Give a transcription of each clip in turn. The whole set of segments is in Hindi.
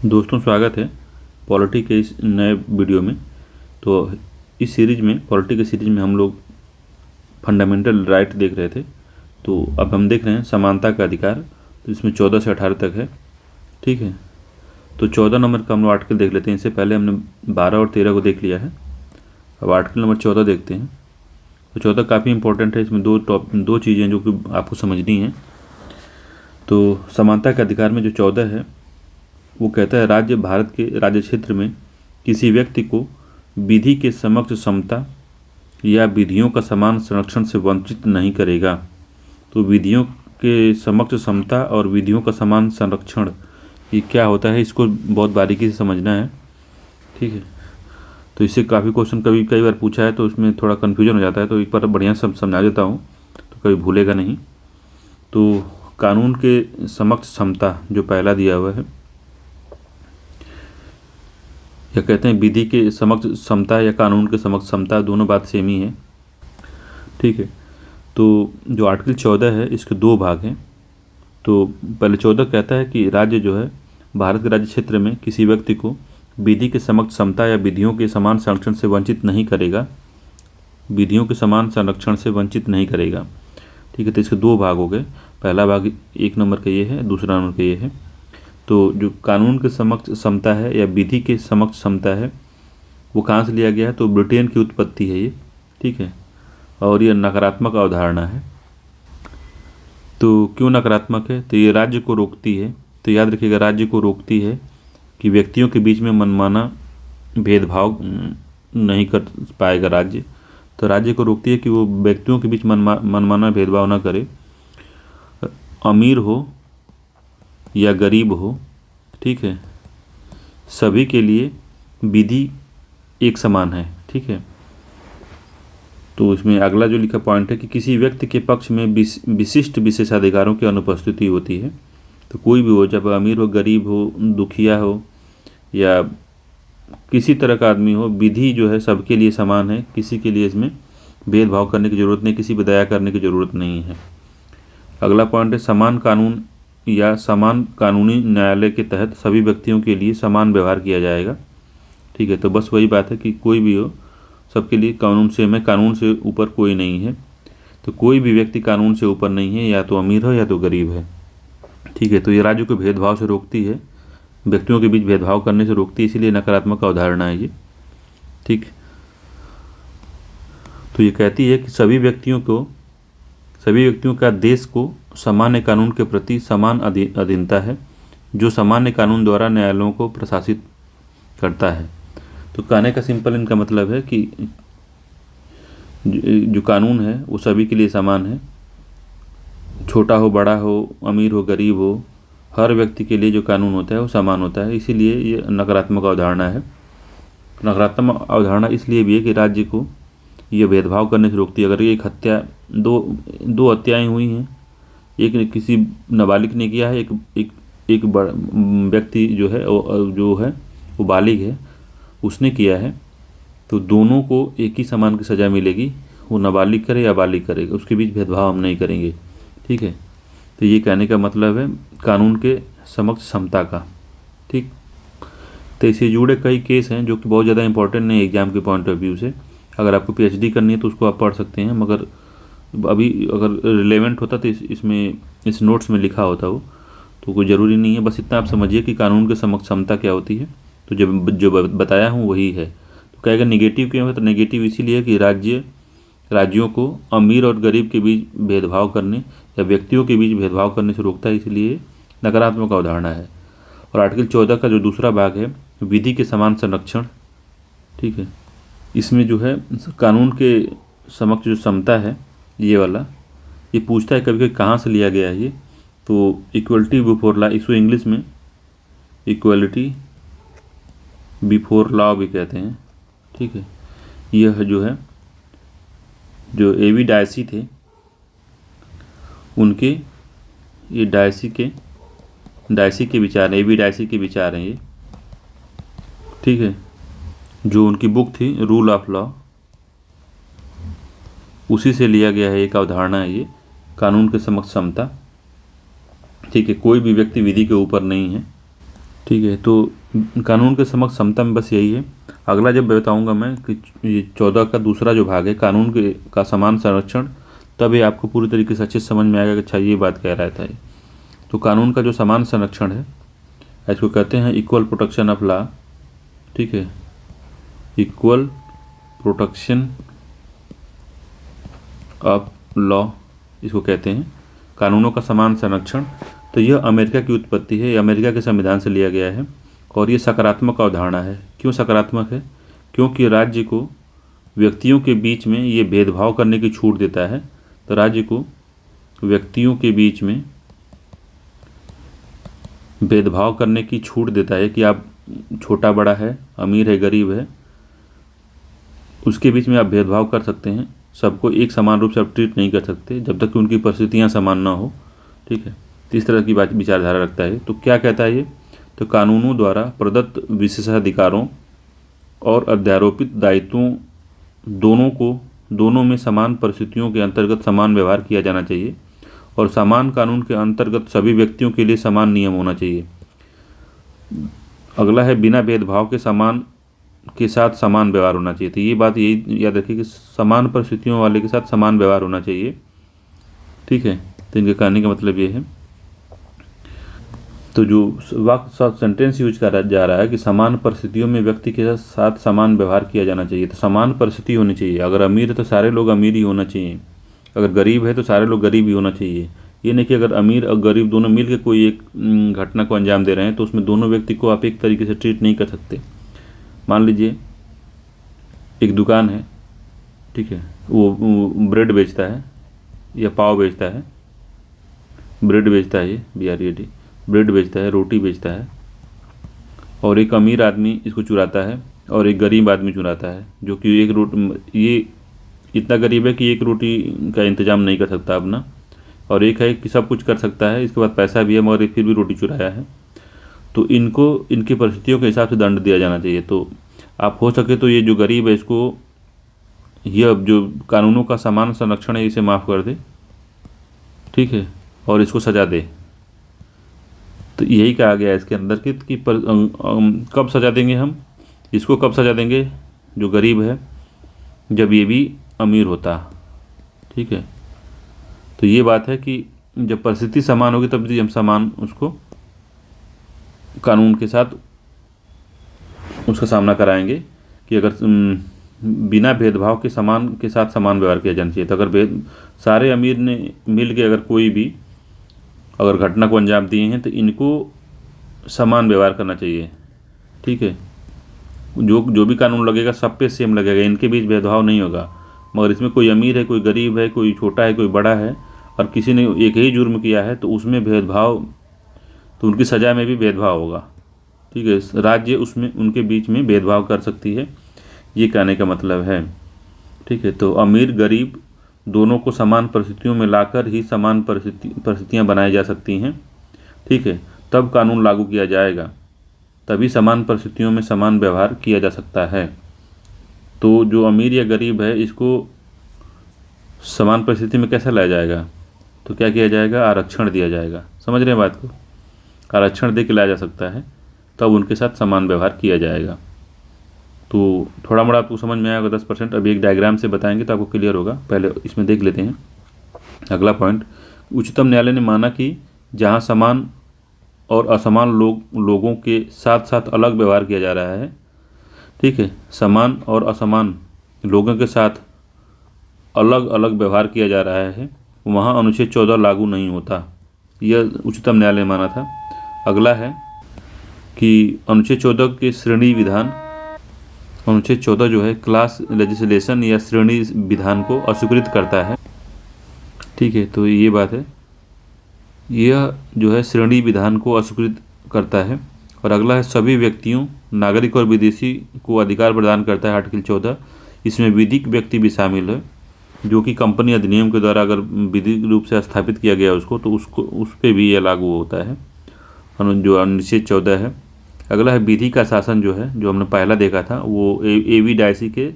दोस्तों, स्वागत है पॉलिटी के इस नए वीडियो में। तो इस सीरीज में, पॉलिटी के सीरीज में हम लोग फंडामेंटल राइट देख रहे थे। तो अब हम देख रहे हैं समानता का अधिकार। तो इसमें 14 से 18 तक है। ठीक है, तो 14 नंबर का हम लोग आर्टिकल देख लेते हैं। इससे पहले हमने 12 और 13 को देख लिया है। अब आर्टिकल नंबर 14 देखते हैं। तो 14 काफ़ी इंपॉर्टेंट है। इसमें दो चीज़ें जो कि आपको समझनी है। तो समानता के अधिकार में जो 14 है वो कहता है, राज्य भारत के राज्य क्षेत्र में किसी व्यक्ति को विधि के समक्ष समता या विधियों का समान संरक्षण से वंचित नहीं करेगा। तो विधियों के समक्ष समता और विधियों का समान संरक्षण, ये क्या होता है, इसको बहुत बारीकी से समझना है। ठीक है, तो इससे काफ़ी क्वेश्चन कई बार पूछा है, तो उसमें थोड़ा कन्फ्यूजन हो जाता है। तो एक बार बढ़िया समझा देता हूँ तो कभी भूलेगा नहीं। तो कानून के समक्ष समता जो पहला दिया हुआ है, या कहते हैं विधि के समक्ष समता या कानून के समक्ष समता, दोनों बात सेम ही है। ठीक है, तो जो आर्टिकल 14 है इसके दो भाग हैं। तो पहले 14 कहता है कि राज्य जो है भारत के राज्य क्षेत्र में किसी व्यक्ति को विधि के समक्ष समता या विधियों के समान संरक्षण से वंचित नहीं करेगा। विधियों के समान संरक्षण से वंचित नहीं करेगा। ठीक है, तो इसके दो भाग हो गए। पहला भाग 1 नंबर का ये है, दूसरा नंबर का ये है। तो जो कानून के समक्ष समता है या विधि के समक्ष समता है वो कहाँ से लिया गया है? तो ब्रिटेन की उत्पत्ति है ये। ठीक है, और ये नकारात्मक अवधारणा है। तो क्यों नकारात्मक है? तो ये राज्य को रोकती है। तो याद रखिएगा, राज्य को रोकती है कि व्यक्तियों के बीच में मनमाना भेदभाव नहीं कर पाएगा राज्य। तो राज्य को रोकती है कि वो व्यक्तियों के बीच मनमाना भेदभाव ना करे, अमीर हो या गरीब हो। ठीक है, सभी के लिए विधि एक समान है। ठीक है, तो इसमें अगला जो लिखा पॉइंट है कि किसी व्यक्ति के पक्ष में विशिष्ट विशेषाधिकारों की अनुपस्थिति होती है। तो कोई भी हो, चाहे अमीर हो, गरीब हो, दुखिया हो या किसी तरह का आदमी हो, विधि जो है सबके लिए समान है। किसी के लिए इसमें भेदभाव करने की ज़रूरत नहीं, किसी पर दया करने की ज़रूरत नहीं है। अगला पॉइंट है समान कानून या समान कानूनी न्यायालय के तहत सभी व्यक्तियों के लिए समान व्यवहार किया जाएगा। ठीक है, तो बस वही बात है कि कोई भी हो, सबके लिए कानून सेम है। कानून से ऊपर कोई नहीं है। तो कोई भी व्यक्ति कानून से ऊपर नहीं है, या तो अमीर हो या तो गरीब है। ठीक है, तो ये राज्य को भेदभाव से रोकती है, व्यक्तियों के बीच भेदभाव करने से रोकती है, इसीलिए नकारात्मक अवधारणा है ये। ठीक, तो ये कहती है कि सभी व्यक्तियों का देश को सामान्य कानून के प्रति समान अधीनता है, जो सामान्य कानून द्वारा न्यायालयों को प्रशासित करता है। तो कहने का सिंपल इनका मतलब है कि जो कानून है वो सभी के लिए समान है। छोटा हो, बड़ा हो, अमीर हो, गरीब हो, हर व्यक्ति के लिए जो कानून होता है वो समान होता है। इसीलिए ये नकारात्मक अवधारणा है। नकारात्मक अवधारणा इसलिए भी है कि राज्य को ये भेदभाव करने से रोकती है। अगर एक हत्या, दो हत्याएं हुई हैं, एक ने किसी नाबालिग ने किया है, एक बड़ा व्यक्ति जो है वो बालिग है, उसने किया है, तो दोनों को एक ही समान की सज़ा मिलेगी। वो नाबालिग करे या बालिग करेगा, उसके बीच भेदभाव हम नहीं करेंगे। ठीक है, तो ये कहने का मतलब है कानून के समक्ष समता का। ठीक, तो इससे जुड़े कई केस हैं जो कि बहुत ज़्यादा इंपॉर्टेंट नहीं एग्जाम के पॉइंट ऑफ व्यू से। अगर आपको पीएचडी करनी है तो उसको आप पढ़ सकते हैं, मगर अभी अगर रिलेवेंट होता तो इसमें इस नोट्स में लिखा होता वो, तो कोई ज़रूरी नहीं है। बस इतना आप समझिए कि कानून के समक्ष समता क्या होती है। तो जो बताया हूँ वही है। तो कहेगा निगेटिव क्यों है? तो नेगेटिव इसीलिए कि राज्यों को अमीर और गरीब के बीच भेदभाव करने या व्यक्तियों के बीच भेदभाव करने से रोकता है, इसलिए नकारात्मक अवधारणा है। और आर्टिकल 14 का जो दूसरा भाग है, विधि के समान संरक्षण। ठीक है, इसमें जो है कानून के समक्ष जो समता है, ये वाला, ये पूछता है कभी कभी कहाँ से लिया गया है ये। तो इक्वलिटी बिफोर लॉ, इसको इंग्लिश में इक्वलिटी बिफोर लॉ भी कहते हैं। ठीक है, यह जो है जो एवी डायसी थे उनके, ये डायसी के विचार, एवी डायसी के विचार हैं ये। ठीक है, जो उनकी बुक थी रूल ऑफ लॉ, उसी से लिया गया है। एक अवधारणा है ये, कानून के समक्ष समता। ठीक है, कोई भी व्यक्ति विधि के ऊपर नहीं है। ठीक है, तो कानून के समक्ष समता में बस यही है। अगला जब बताऊंगा मैं कि ये 14 का दूसरा जो भाग है कानून के का समान संरक्षण, तब ये आपको पूरी तरीके से अच्छे से समझ में आएगा कि अच्छा ये बात कह रहा था ये। तो कानून का जो समान संरक्षण है इसको कहते हैं इक्वल प्रोटेक्शन ऑफ लॉ। ठीक है, इक्वल प्रोटेक्शन ऑफ लॉ इसको कहते हैं, कानूनों का समान संरक्षण। तो यह अमेरिका की उत्पत्ति है, यह अमेरिका के संविधान से लिया गया है और ये सकारात्मक अवधारणा है। क्यों सकारात्मक है? क्योंकि राज्य को व्यक्तियों के बीच में ये भेदभाव करने की छूट देता है। तो राज्य को व्यक्तियों के बीच में भेदभाव करने की छूट देता है कि आप छोटा बड़ा है, अमीर है, गरीब है, उसके बीच में आप भेदभाव कर सकते हैं। सबको एक समान रूप से आप ट्रीट नहीं कर सकते जब तक कि उनकी परिस्थितियाँ समान ना हो। ठीक है, तो इस तरह की बात विचारधारा रखता है। तो क्या कहता है ये? तो कानूनों द्वारा प्रदत्त विशेषाधिकारों और अध्यारोपित दायित्वों दोनों में समान परिस्थितियों के अंतर्गत समान व्यवहार किया जाना चाहिए और समान कानून के अंतर्गत सभी व्यक्तियों के लिए समान नियम होना चाहिए। अगला है बिना भेदभाव के साथ समान व्यवहार होना चाहिए। तो ये बात यही याद रखिए कि समान परिस्थितियों वाले के साथ समान व्यवहार होना चाहिए। ठीक है, तो इनके कहने का मतलब ये है। तो जो वाक्य सेंटेंस यूज करा जा रहा है कि समान परिस्थितियों में व्यक्ति के साथ समान व्यवहार किया जाना चाहिए। तो समान परिस्थिति होनी चाहिए। अगर अमीर है तो सारे लोग अमीर ही होना चाहिए, अगर गरीब है तो सारे लोग गरीब ही होना चाहिए। ये नहीं कि अगर अमीर और गरीब दोनों मिल के कोई एक घटना को अंजाम दे रहे हैं तो उसमें दोनों व्यक्ति को आप एक तरीके से ट्रीट नहीं कर सकते। मान लीजिए एक दुकान है, ठीक है, वो ब्रेड बेचता है या पाव बेचता है, ब्रेड बेचता है, ये BRED ब्रेड बेचता है, रोटी बेचता है, और एक अमीर आदमी इसको चुराता है और एक गरीब आदमी चुराता है, जो कि एक रोटी, ये इतना गरीब है कि एक रोटी का इंतज़ाम नहीं कर सकता अपना, और एक है कि सब कुछ कर सकता है, इसके बाद पैसा भी है मगर फिर भी रोटी चुराया है। तो इनको इनकी परिस्थितियों के हिसाब से दंड दिया जाना चाहिए। तो आप हो सके तो ये जो गरीब है इसको, यह जो कानूनों का समान संरक्षण है इसे माफ़ कर दे, ठीक है, और इसको सज़ा दे। तो यही कहा गया है इसके अंदर कि कब सज़ा देंगे हम इसको, कब सज़ा देंगे जो गरीब है, जब ये भी अमीर होता। ठीक है, तो ये बात है कि जब परिस्थिति समान होगी तब हम समान उसको कानून के साथ उसका सामना कराएंगे कि अगर बिना भेदभाव के साथ समान व्यवहार किया जाना चाहिए। तो अगर सारे अमीर ने मिल के अगर कोई भी अगर घटना को अंजाम दिए हैं तो इनको समान व्यवहार करना चाहिए। ठीक है, जो भी कानून लगेगा सब पे सेम लगेगा, इनके बीच भेदभाव नहीं होगा। मगर इसमें कोई अमीर है, कोई गरीब है, कोई छोटा है, कोई बड़ा है, और किसी ने एक ही जुर्म किया है तो उसमें भेदभाव, तो उनकी सज़ा में भी भेदभाव होगा। ठीक है, राज्य उसमें उनके बीच में भेदभाव कर सकती है, ये कहने का मतलब है। ठीक है, तो अमीर गरीब दोनों को समान परिस्थितियों में लाकर ही समान परिस्थितियाँ बनाई जा सकती हैं। ठीक है, तब कानून लागू किया जाएगा, तभी समान परिस्थितियों में समान व्यवहार किया जा सकता है। तो जो अमीर या गरीब है इसको समान परिस्थिति में कैसे लाया जाएगा? तो क्या किया जाएगा? आरक्षण दिया जाएगा। समझ रहे हैं बात को? आरक्षण दे के लाया जा सकता है, तब उनके साथ समान व्यवहार किया जाएगा। तो थोड़ा मोड़ा आपको समझ में आएगा 10%। अभी एक डायग्राम से बताएंगे तो आपको क्लियर होगा। पहले इसमें देख लेते हैं अगला पॉइंट। उच्चतम न्यायालय ने माना कि जहां समान और असमान लोगों के साथ साथ अलग व्यवहार किया जा रहा है, ठीक है, समान और असमान लोगों के साथ अलग अलग व्यवहार किया जा रहा है, वहाँ अनुच्छेद 14 लागू नहीं होता। यह उच्चतम न्यायालय ने माना था। अगला है कि अनुच्छेद 14 के श्रेणी विधान, अनुच्छेद 14 जो है क्लास लेजिस्लेशन या श्रेणी विधान को अस्वीकृत करता है। ठीक है, तो ये बात है, यह जो है श्रेणी विधान को अस्वीकृत करता है। और अगला है सभी व्यक्तियों, नागरिक और विदेशी को अधिकार प्रदान करता है आर्टिकल 14। इसमें विधिक व्यक्ति भी शामिल है, जो कि कंपनी अधिनियम के द्वारा अगर विधिक रूप से स्थापित किया गया उसको, तो उस पर भी यह लागू होता है, जो अनुच्छेद 14 है। अगला है विधि का शासन, जो है जो हमने पहला देखा था, वो एवी डायसी के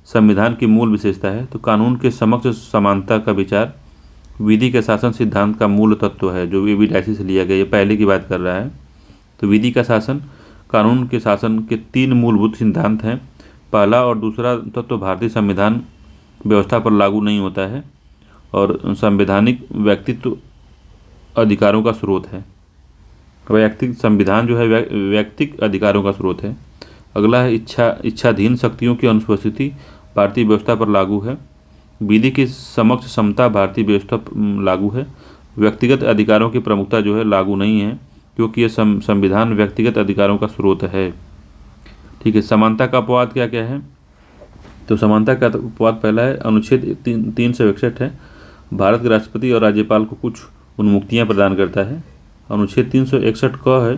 संविधान की मूल विशेषता है। तो कानून के समक्ष समानता का विचार विधि के शासन सिद्धांत का मूल तत्व है, जो एवी डायसी से लिया गया। ये पहले की बात कर रहा है। तो विधि का शासन कानून के शासन के 3 मूलभूत सिद्धांत हैं। पहला और दूसरा तत्व भारतीय संविधान व्यवस्था पर लागू नहीं होता है और संवैधानिक व्यक्तित्व अधिकारों का स्रोत है। वैयक्तिक संविधान जो है वैयक्तिक अधिकारों का स्रोत है। अगला है इच्छाधीन शक्तियों की अनुपस्थिति भारतीय व्यवस्था पर लागू है। विधि के समक्ष समता भारतीय व्यवस्था लागू है। व्यक्तिगत अधिकारों की प्रमुखता जो है लागू नहीं है क्योंकि यह संविधान व्यक्तिगत अधिकारों का स्रोत है। ठीक है, समानता का अपवाद क्या क्या है? तो समानता का अपवाद पहला है अनुच्छेद 361 है, भारत के राष्ट्रपति और राज्यपाल को कुछ उन्मुक्तियां प्रदान करता है। अनुच्छेद 361 क है,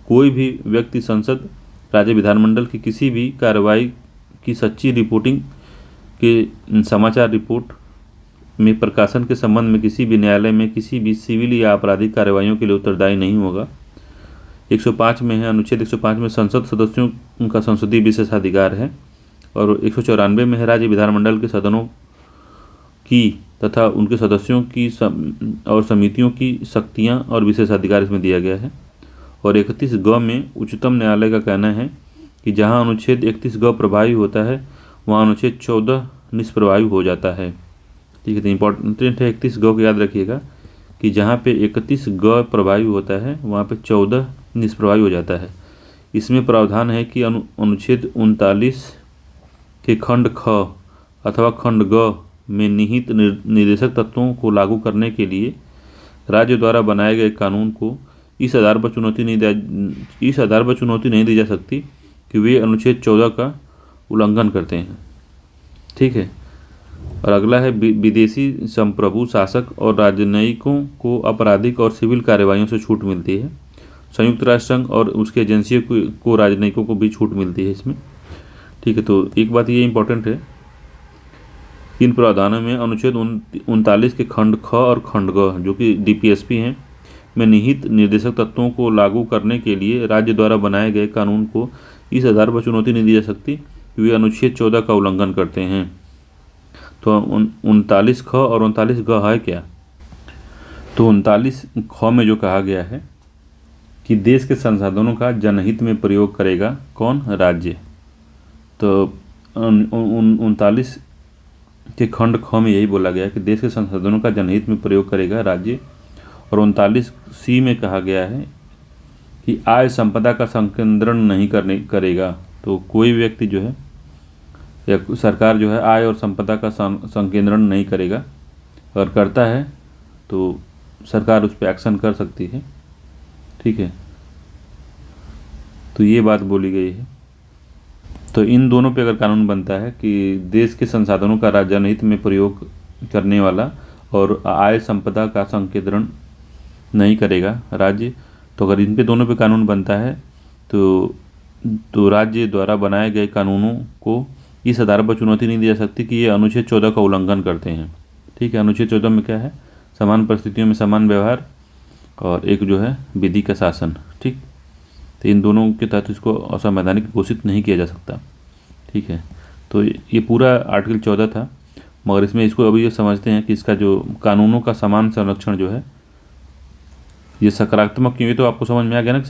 कोई भी व्यक्ति संसद, राज्य विधानमंडल की किसी भी कार्रवाई की सच्ची रिपोर्टिंग के समाचार रिपोर्ट में प्रकाशन के संबंध में किसी भी न्यायालय में किसी भी सिविल या आपराधिक कार्रवाइयों के लिए उत्तरदायी नहीं होगा। 105 में है, अनुच्छेद 105 में संसद सदस्यों का संसदीय विशेषाधिकार है। और 194 में है, राज्य विधानमंडल के सदनों की तथा उनके सदस्यों की और समितियों की शक्तियां और विशेषाधिकार इसमें दिया गया है। और 31 ग में उच्चतम न्यायालय का कहना है कि जहां अनुच्छेद 31 ग प्रभावी होता है वहां अनुच्छेद 14 निष्प्रभावी हो जाता है। ठीक है, तो इम्पोर्टेंट है 31 ग को याद रखिएगा कि जहाँ पे 31 ग प्रभावी होता है वहाँ पे 14 निष्प्रभावी हो जाता है। इसमें प्रावधान है कि अनुच्छेद 39 के खंड ख अथवा खंड ग में निहित निर्देशक तत्वों को लागू करने के लिए राज्य द्वारा बनाए गए कानून को इस आधार पर चुनौती नहीं दी जा सकती कि वे अनुच्छेद 14 का उल्लंघन करते हैं। ठीक है, और अगला है विदेशी संप्रभु शासक और राजनयिकों को आपराधिक और सिविल कार्रवाइयों से छूट मिलती है। संयुक्त राष्ट्र संघ और उसके एजेंसियों को राजनयिकों को भी छूट मिलती है इसमें। ठीक है, तो एक बात ये इम्पोर्टेंट है, इन प्रावधानों में अनुच्छेद 39 के खंड ख और खंड ग जो कि डीपीएसपी हैं में निहित निर्देशक तत्वों को लागू करने के लिए राज्य द्वारा बनाए गए कानून को इस आधार पर चुनौती नहीं दी जा सकती कि वे अनुच्छेद 14 का उल्लंघन करते हैं। तो 39 ख और 39 ग है क्या? तो 39 ख में जो कहा गया है कि देश के संसाधनों का जनहित में प्रयोग करेगा कौन? राज्य। तो 39 के खंड ख में यही बोला गया है कि देश के संसाधनों का जनहित में प्रयोग करेगा राज्य। और 39 सी में कहा गया है कि आय संपदा का संकेंद्रण नहीं करेगा। तो कोई व्यक्ति जो है या सरकार जो है आय और संपदा का संकेंद्रण नहीं करेगा, अगर करता है तो सरकार उस पर एक्शन कर सकती है। ठीक है, तो ये बात बोली गई है। तो इन दोनों पे अगर कानून बनता है कि देश के संसाधनों का राजनीति में प्रयोग करने वाला और आय संपदा का संकेंद्रण नहीं करेगा राज्य, तो अगर इन पे दोनों पे कानून बनता है तो राज्य द्वारा बनाए गए कानूनों को इस आधार पर चुनौती नहीं दी जा सकती कि ये अनुच्छेद 14 का उल्लंघन करते हैं। ठीक है, अनुच्छेद 14 में क्या है? समान परिस्थितियों में समान व्यवहार और एक जो है विधि का शासन। ठीक, तो इन दोनों के तहत इसको असंवैधानिक घोषित नहीं किया जा सकता। ठीक है, तो ये पूरा आर्टिकल 14 था, मगर इसमें इसको अभी ये समझते हैं कि इसका जो कानूनों का समान संरक्षण जो है ये सकारात्मक क्यों, ये तो आपको समझ में आ गया ना कि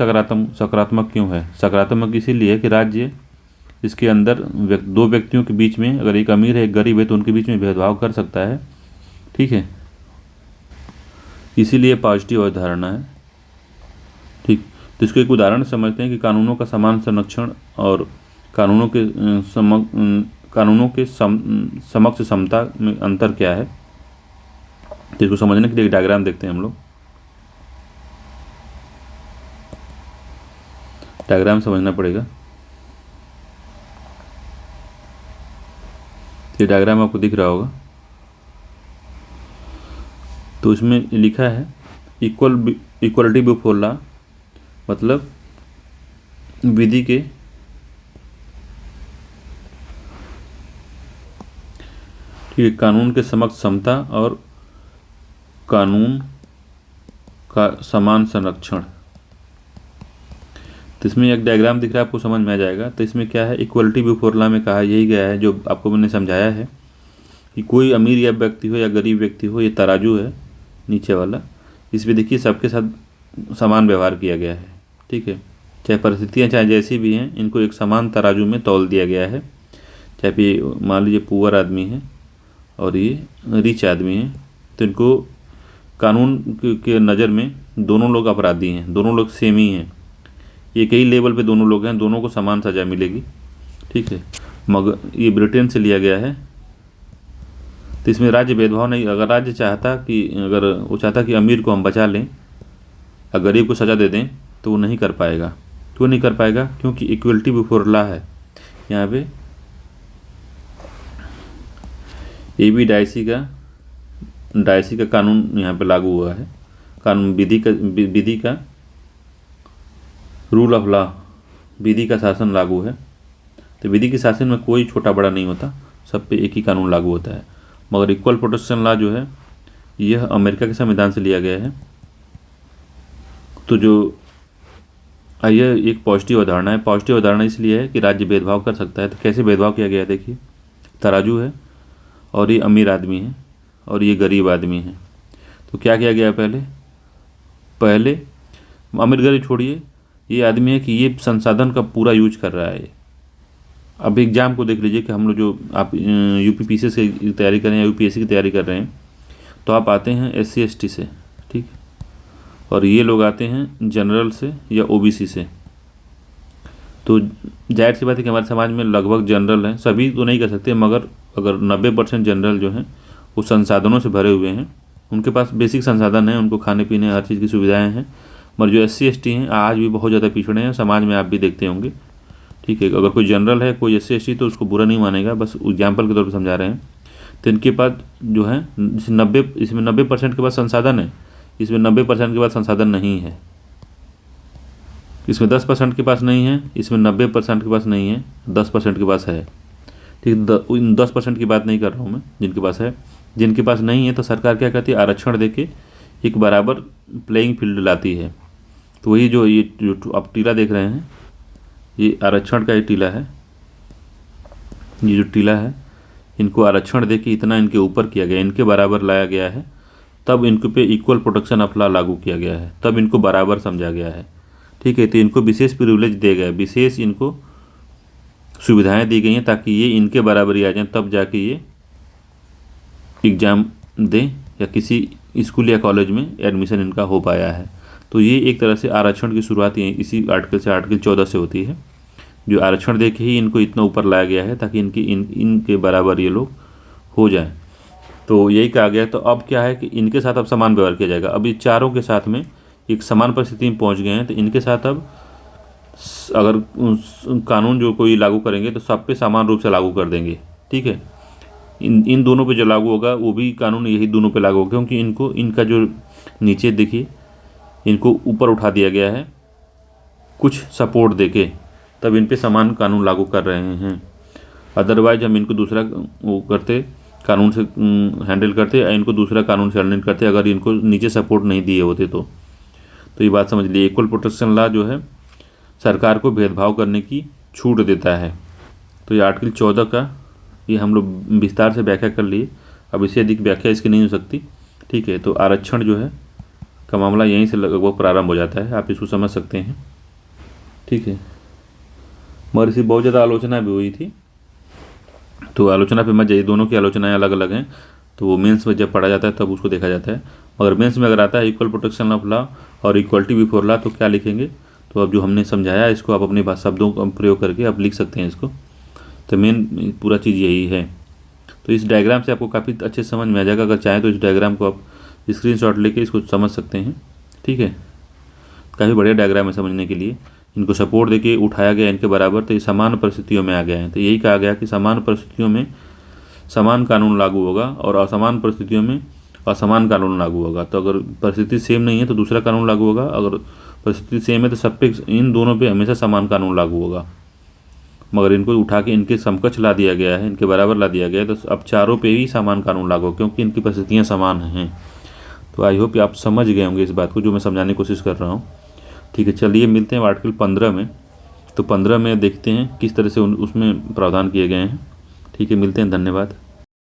सकारात्मक क्यों है। सकारात्मक इसीलिए कि राज्य इसके अंदर दो व्यक्तियों के बीच में, अगर एक अमीर है एक गरीब है तो उनके बीच में भेदभाव कर सकता है। ठीक है, इसीलिए पॉजिटिव अवधारणा है। ठीक, तो इसको एक उदाहरण समझते हैं कि कानूनों का समान संरक्षण और कानूनों के समक्ष समता में अंतर क्या है। तो इसको समझने के लिए एक डायग्राम देखते हैं हम लोग। डायग्राम समझना पड़ेगा। ये डायग्राम आपको दिख रहा होगा। तो इसमें लिखा है इक्वलिटी बिफोर लॉ, मतलब विधि के ठीक कानून के समक्ष समता और कानून का समान संरक्षण। तो इसमें एक डायग्राम दिख रहा है, आपको समझ में आ जाएगा। तो इसमें क्या है, इक्वलिटी बिफोर लॉ में कहा यही गया है जो आपको मैंने समझाया है कि कोई अमीर या व्यक्ति हो या गरीब व्यक्ति हो, ये तराजू है नीचे वाला, इस पर देखिए सबके साथ समान व्यवहार किया गया है। ठीक है, चाहे परिस्थितियाँ चाहे जैसी भी हैं, इनको एक समान तराजू में तौल दिया गया है। चाहे भी मान लीजिए पुअर आदमी है और ये रिच आदमी है, तो इनको कानून के नज़र में दोनों लोग अपराधी हैं, दोनों लोग सेम ही हैं। ये कई लेवल पे दोनों लोग हैं, दोनों को समान सज़ा मिलेगी। ठीक है, मगर ये ब्रिटेन से लिया गया है, तो इसमें राज्य भेदभाव नहीं। अगर राज्य चाहता कि अगर वो चाहता कि अमीर को हम बचा लें और गरीब को सज़ा दे दें, तो वो नहीं कर पाएगा। क्यों नहीं कर पाएगा? क्योंकि इक्वलिटी बिफोर लॉ है यहाँ पे। AB डायसी का कानून यहाँ पे लागू हुआ है। कानून विधि का रूल ऑफ लॉ, विधि का शासन लागू है। तो विधि के शासन में कोई छोटा बड़ा नहीं होता, सब पे एक ही कानून लागू होता है। मगर इक्वल प्रोटेक्शन लॉ जो है यह अमेरिका के संविधान से लिया गया है। तो जो यह एक पॉजिटिव अवधारणा है। पॉजिटिव अवधारणा इसलिए है कि राज्य भेदभाव कर सकता है। तो कैसे भेदभाव किया गया है देखिए, तराजू है और ये अमीर आदमी है और ये गरीब आदमी है। तो क्या किया गया पहले अमीर गरीब छोड़िए, ये आदमी है कि ये संसाधन का पूरा यूज कर रहा है। अब एग्ज़ाम को देख लीजिए कि हम लोग जो आप UPPCS की तैयारी कर रहे हैं या UPSC की तैयारी कर रहे हैं, तो आप आते हैं SC ST से, ठीक, और ये लोग आते हैं जनरल से या OBC से। तो जाहिर सी बात है कि हमारे समाज में लगभग जनरल हैं, सभी तो नहीं कर सकते, मगर अगर 90% जनरल जो हैं वो संसाधनों से भरे हुए हैं, उनके पास बेसिक संसाधन हैं, उनको खाने पीने हर चीज़ की सुविधाएं हैं। मगर जो SC ST हैं आज भी बहुत ज़्यादा पिछड़े हैं, समाज में आप भी देखते होंगे। ठीक है, अगर कोई जनरल है कोई SC ST तो उसको बुरा नहीं मानेगा, बस एग्जाम्पल के तौर पर समझा रहे हैं। तो इनके पास जो है इसमें 90% के पास संसाधन है, इसमें 90% के पास संसाधन नहीं है। इसमें 10% के पास नहीं है, इसमें 90% के पास नहीं है, 10% के पास है। ठीक, 10% की बात नहीं कर रहा हूँ मैं, जिनके पास है। जिनके पास नहीं है तो सरकार क्या करती है, आरक्षण देके एक बराबर प्लेइंग फील्ड लाती है। तो वही जो ये जो आप टीला देख रहे हैं, ये आरक्षण का ये टीला है। ये जो टीला है, इनको आरक्षण देके इतना इनके ऊपर किया गया, इनके बराबर लाया गया है, तब इनके पे इक्वल प्रोटेक्शन ऑफ लॉ लागू किया गया है, तब इनको बराबर समझा गया है। ठीक है, तो इनको विशेष प्रिविलेज दिए गए, विशेष इनको सुविधाएं दी गई हैं ताकि ये इनके बराबरी आ जाएं, तब जाके ये एग्ज़ाम दें या किसी स्कूल या कॉलेज में एडमिशन इनका हो पाया है। तो ये एक तरह से आरक्षण की शुरुआत इसी आर्टिकल से, आर्टिकल 14 से होती है, जो आरक्षण दे के ही इनको इतना ऊपर लाया गया है ताकि इनके बराबर ये लोग हो जाएं। तो यही कहा गया। तो अब क्या है कि इनके साथ अब समान व्यवहार किया जाएगा। अब ये चारों के साथ में एक समान परिस्थिति में पहुंच गए हैं, तो इनके साथ अब अगर कानून जो कोई लागू करेंगे तो सब पे समान रूप से लागू कर देंगे। ठीक है, इन दोनों पे जो लागू होगा वो भी कानून यही दोनों पे लागू होगा, क्योंकि इनको इनका जो नीचे देखिए इनको ऊपर उठा दिया गया है कुछ सपोर्ट देके, तब इन पे समान कानून लागू कर रहे हैं। अदरवाइज हम इनको दूसरा वो करते, कानून से हैंडल करते, या इनको दूसरा कानून से हैंडल करते अगर इनको नीचे सपोर्ट नहीं दिए होते तो ये बात समझ लीजिए। इक्वल प्रोटेक्शन लॉ जो है सरकार को भेदभाव करने की छूट देता है। तो ये आर्टिकल 14 का ये हम लोग विस्तार से व्याख्या कर लिए, अब इससे अधिक व्याख्या इसकी नहीं हो सकती। ठीक है, तो आरक्षण जो है का मामला यहीं से लगभग प्रारंभ हो जाता है, आप इसको समझ सकते हैं। ठीक है, मगर इसकी बहुत ज़्यादा आलोचना भी हुई थी, तो आलोचना पे मत जाइए, दोनों की आलोचनाएं अलग अलग हैं, तो वो मेंस में जब पढ़ा जाता है तब उसको देखा जाता है। मगर मेंस में अगर आता है इक्वल प्रोटेक्शन ऑफ लॉ और इक्वलिटी बिफोर लॉ, तो क्या लिखेंगे, तो अब जो हमने समझाया इसको आप अपने शब्दों का प्रयोग करके आप लिख सकते हैं इसको। तो मेन पूरा चीज़ यही है। तो इस डायग्राम से आपको काफ़ी अच्छे समझ में आ जाएगा। अगर चाहें तो इस डायग्राम को आप स्क्रीनशॉट लेके इसको समझ सकते हैं। ठीक है, काफ़ी बढ़िया डायग्राम है समझने के लिए। इनको सपोर्ट देके उठाया गया इनके बराबर, तो ये समान परिस्थितियों में आ गए हैं। तो यही कहा गया कि समान परिस्थितियों में समान कानून लागू होगा और असमान परिस्थितियों में असमान कानून लागू होगा। तो अगर परिस्थिति सेम नहीं है तो दूसरा कानून लागू होगा, अगर परिस्थिति सेम है तो सब पे, इन दोनों पे हमेशा समान कानून लागू होगा। मगर इनको उठा के इनके समकक्ष ला दिया गया है, इनके बराबर ला दिया गया है, तो अब चारों पे ही समान कानून लागू हो, क्योंकि इनकी परिस्थितियाँ समान हैं। तो आई होप आप समझ गए होंगे इस बात को जो मैं समझाने की कोशिश कर रहा हूँ। ठीक है, चलिए मिलते हैं आर्टिकल 15 में। तो 15 में देखते हैं किस तरह से उसमें प्रावधान किए गए हैं। ठीक है, मिलते हैं, धन्यवाद।